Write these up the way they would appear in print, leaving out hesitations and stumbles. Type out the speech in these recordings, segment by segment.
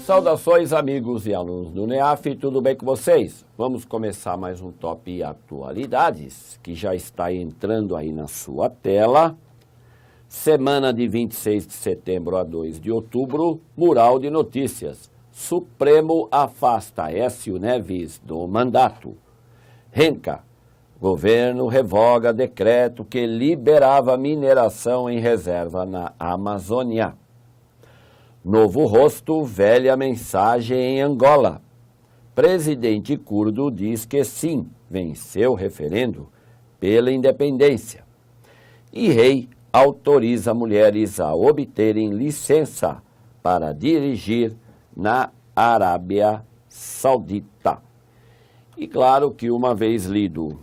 Saudações, amigos e alunos do NEAF, tudo bem com vocês? Vamos começar mais um Top Atualidades, que já está entrando aí na sua tela. Semana de 26 de setembro a 2 de outubro, mural de notícias. Supremo afasta Aécio Neves do mandato. Renca, governo revoga decreto que liberava mineração em reserva na Amazônia. Novo rosto, velha mensagem em Angola. Presidente curdo diz que sim, venceu referendo pela independência. E rei autoriza mulheres a obterem licença para dirigir na Arábia Saudita. E claro que uma vez lido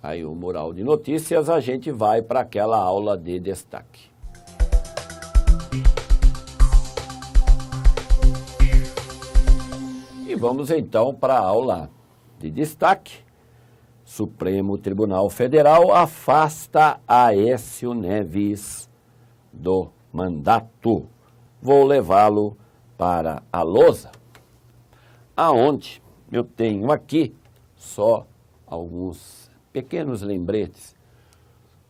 aí o mural de notícias, a gente vai para aquela aula de destaque. E vamos então para a aula de destaque. Supremo Tribunal Federal afasta Aécio Neves do mandato. Vou levá-lo para a lousa, aonde eu tenho aqui só alguns pequenos lembretes.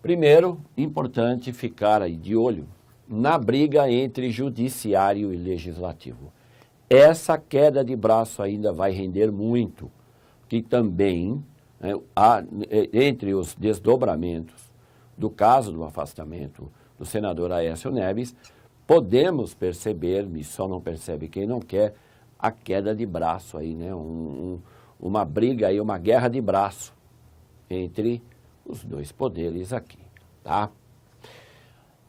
Primeiro, importante ficar aí de olho na briga entre judiciário e legislativo. Essa queda de braço ainda vai render muito, que também, entre os desdobramentos do caso do afastamento do senador Aécio Neves, podemos perceber, e só não percebe quem não quer, a queda de braço aí, né? Uma briga aí, uma guerra de braço entre os dois poderes aqui, tá?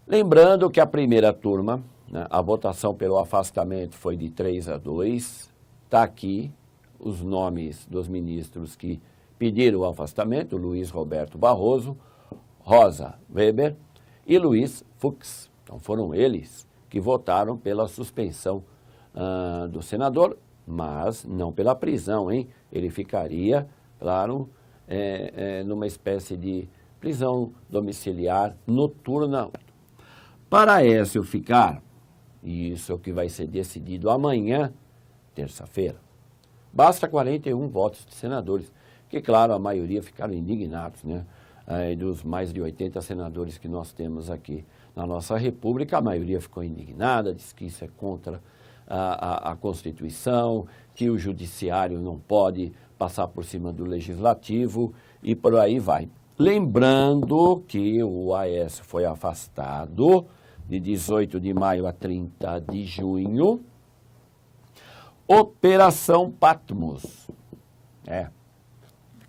Lembrando que a primeira turma, a votação pelo afastamento foi de 3-2. Está aqui os nomes dos ministros que pediram o afastamento: Luiz Roberto Barroso, Rosa Weber e Luiz Fux. Então foram eles que votaram pela suspensão do senador, mas não pela prisão, hein? Ele ficaria, claro, numa espécie de prisão domiciliar noturna. Para Aécio ficar, e isso é o que vai ser decidido amanhã, terça-feira, basta 41 votos de senadores, que, claro, a maioria ficaram indignados, né? Dos mais de 80 senadores que nós temos aqui na nossa República, a maioria ficou indignada, diz que isso é contra a Constituição, que o Judiciário não pode passar por cima do Legislativo e por aí vai. Lembrando que o Aécio foi afastado de 18 de maio a 30 de junho. Operação Patmos.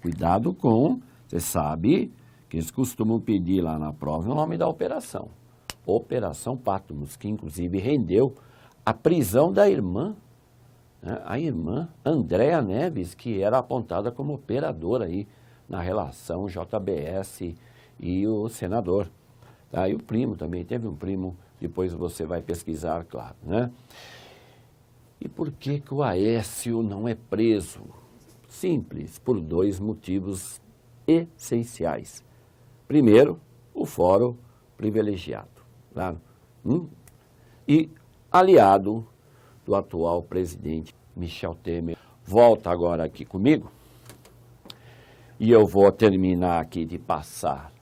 Cuidado com, você sabe que eles costumam pedir lá na prova o nome da operação. Operação Patmos, que inclusive rendeu a prisão da irmã, né? A irmã Andréa Neves, que era apontada como operadora aí na relação JBS e o senador. Tá? E o primo também, teve um primo, depois você vai pesquisar, claro, né? E por que que o Aécio não é preso? Simples, por dois motivos essenciais. Primeiro, o fórum privilegiado, claro, e aliado do atual presidente Michel Temer. Volta agora aqui comigo e eu vou terminar aqui de passar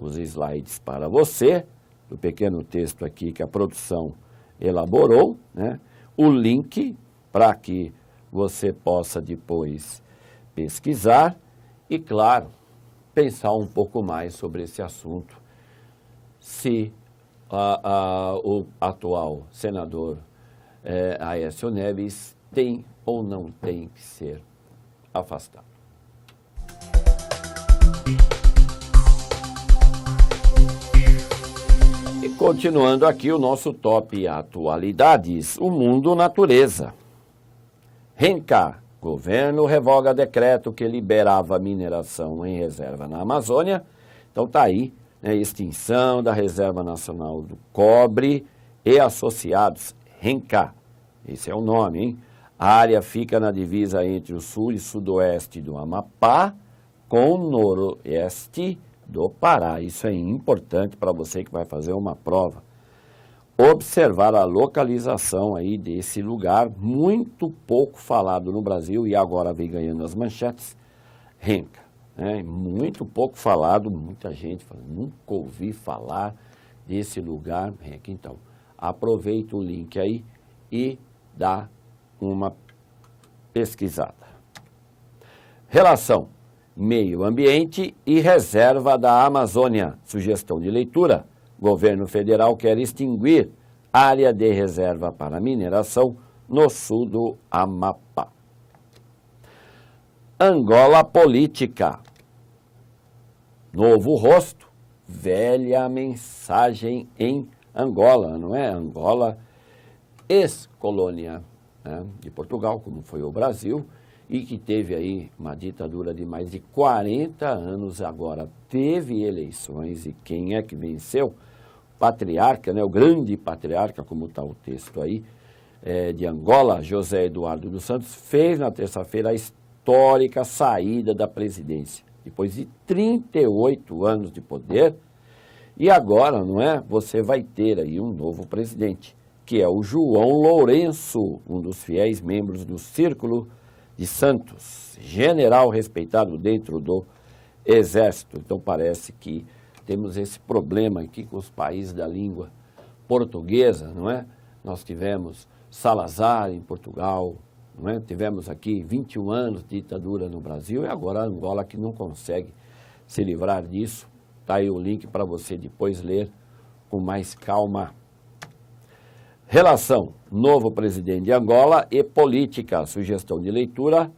os slides para você, do pequeno texto aqui que a produção elaborou, né? O link para que você possa depois pesquisar e, claro, pensar um pouco mais sobre esse assunto, se o atual senador Aécio Neves tem ou não tem que ser afastado. E continuando aqui o nosso Top Atualidades, o mundo natureza. Renca, governo revoga decreto que liberava mineração em reserva na Amazônia. Então tá aí, né, extinção da Reserva Nacional do Cobre e Associados, Renca. Esse é o nome, hein? A área fica na divisa entre o sul e sudoeste do Amapá com o noroeste do Pará. Isso é importante para você que vai fazer uma prova. observar a localização aí desse lugar, muito pouco falado no Brasil e agora vem ganhando as manchetes, Renca. Muito pouco falado, muita gente fala, nunca ouvi falar desse lugar, Renca. Então, aproveita o link aí e dá uma pesquisada. Relação meio ambiente e reserva da Amazônia. Sugestão de leitura. Governo federal quer extinguir área de reserva para mineração no sul do Amapá. Angola política. Novo rosto, velha mensagem em Angola, não é? Angola, ex-colônia, né, de Portugal, como foi o Brasil, e que teve aí uma ditadura de mais de 40 anos, agora teve eleições, e quem é que venceu? Patriarca, né, o grande patriarca, como está o texto aí, de Angola, José Eduardo dos Santos, fez na terça-feira a histórica saída da presidência, depois de 38 anos de poder, e agora, não é, você vai ter aí um novo presidente, que é o João Lourenço, um dos fiéis membros do Círculo de Santos, general respeitado dentro do Exército. Então parece que temos esse problema aqui com os países da língua portuguesa, não é? Nós tivemos Salazar em Portugal, não é? Tivemos aqui 21 anos de ditadura no Brasil e agora a Angola que não consegue se livrar disso. Está aí o link para você depois ler com mais calma. Relação, novo presidente de Angola e política, sugestão de leitura,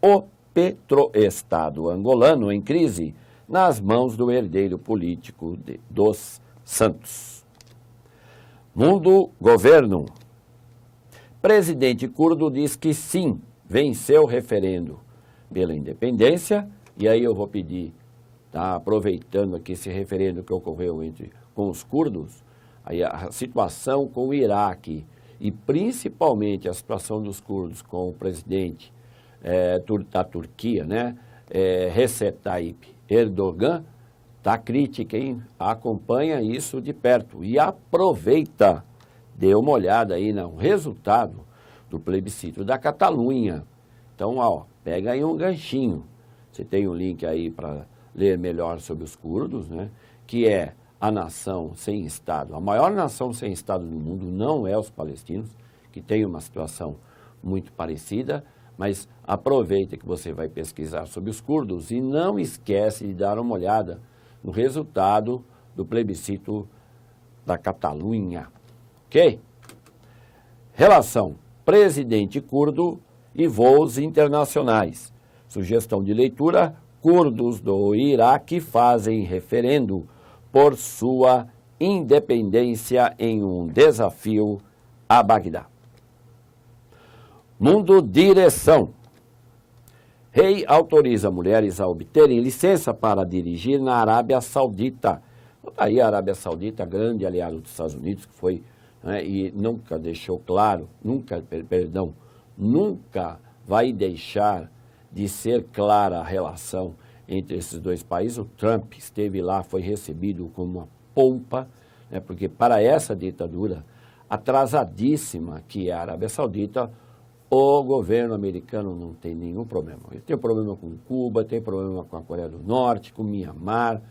o petroestado angolano em crise, nas mãos do herdeiro político dos Santos. Mundo, governo. Presidente curdo diz que sim, venceu o referendo pela independência, e aí eu vou pedir, tá, aproveitando aqui esse referendo que ocorreu com os curdos, aí a situação com o Iraque e principalmente a situação dos curdos com o presidente da Turquia, né, Recep Tayyip Erdogan, está crítica, hein? Acompanha isso de perto e aproveita, dê uma olhada aí no resultado do plebiscito da Catalunha. Então, ó, pega aí um ganchinho. Você tem um link aí para ler melhor sobre os curdos, né, que é a nação sem Estado. A maior nação sem Estado do mundo não é os palestinos, que tem uma situação muito parecida, mas aproveita que você vai pesquisar sobre os curdos e não esquece de dar uma olhada no resultado do plebiscito da Catalunha. Ok? Relação presidente curdo e voos internacionais. Sugestão de leitura, curdos do Iraque fazem referendo por sua independência em um desafio a Bagdá. Mundo direção. Rei autoriza mulheres a obterem licença para dirigir na Arábia Saudita. Aí a Arábia Saudita, grande aliado dos Estados Unidos, que foi, né, e nunca deixou claro, nunca vai deixar de ser clara a relação entre esses dois países. O Trump esteve lá, foi recebido com uma pompa, né, porque para essa ditadura atrasadíssima que é a Arábia Saudita, o governo americano não tem nenhum problema. Ele tem problema com Cuba, tem problema com a Coreia do Norte, com Mianmar,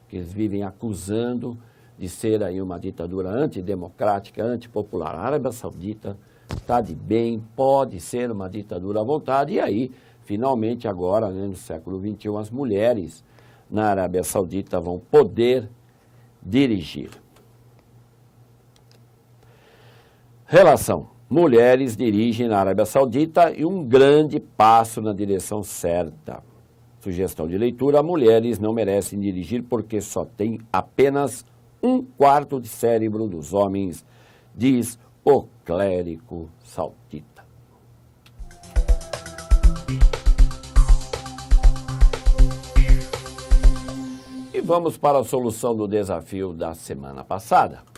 que eles vivem acusando de ser aí uma ditadura antidemocrática, antipopular. A Arábia Saudita está de bem, pode ser uma ditadura à vontade, e aí, finalmente agora, né, no século XXI, as mulheres na Arábia Saudita vão poder dirigir. Relação. Mulheres dirigem na Arábia Saudita e um grande passo na direção certa. Sugestão de leitura, mulheres não merecem dirigir porque só tem apenas 1/4 de cérebro dos homens, diz o clérigo saudita. E vamos para a solução do desafio da semana passada.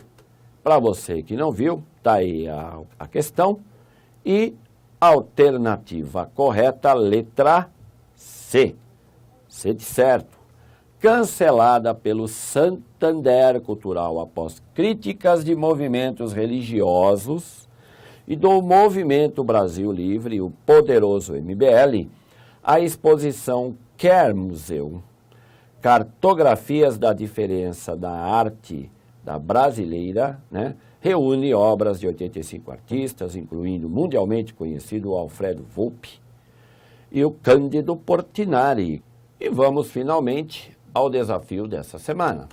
Para você que não viu, está aí a questão. E a alternativa correta, letra C. C de certo. cancelada pelo Santander Cultural após críticas de movimentos religiosos e do Movimento Brasil Livre, o poderoso MBL, a exposição Quer Museu, Cartografias da Diferença da Arte da Brasileira, né, reúne obras de 85 artistas, incluindo o mundialmente conhecido Alfredo Volpi e o Cândido Portinari. E vamos finalmente ao desafio dessa semana.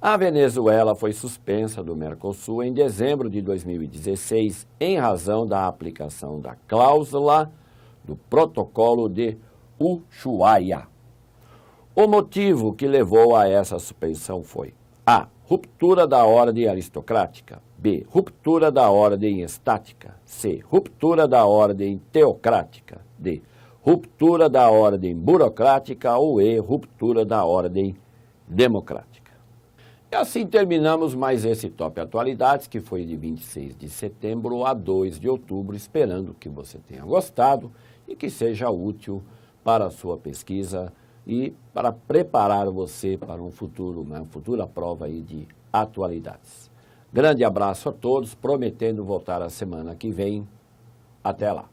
A Venezuela foi suspensa do Mercosul em dezembro de 2016 em razão da aplicação da cláusula do Protocolo de Ushuaia. O motivo que levou a essa suspensão foi a. Ruptura da ordem aristocrática. B. Ruptura da ordem estática. C. Ruptura da ordem teocrática. D. Ruptura da ordem burocrática. Ou E. Ruptura da ordem democrática. E assim terminamos mais esse Top Atualidades, que foi de 26 de setembro a 2 de outubro, esperando que você tenha gostado e que seja útil para a sua pesquisa e para preparar você para uma futura prova aí de atualidades. Grande abraço a todos, prometendo voltar a semana que vem. Até lá.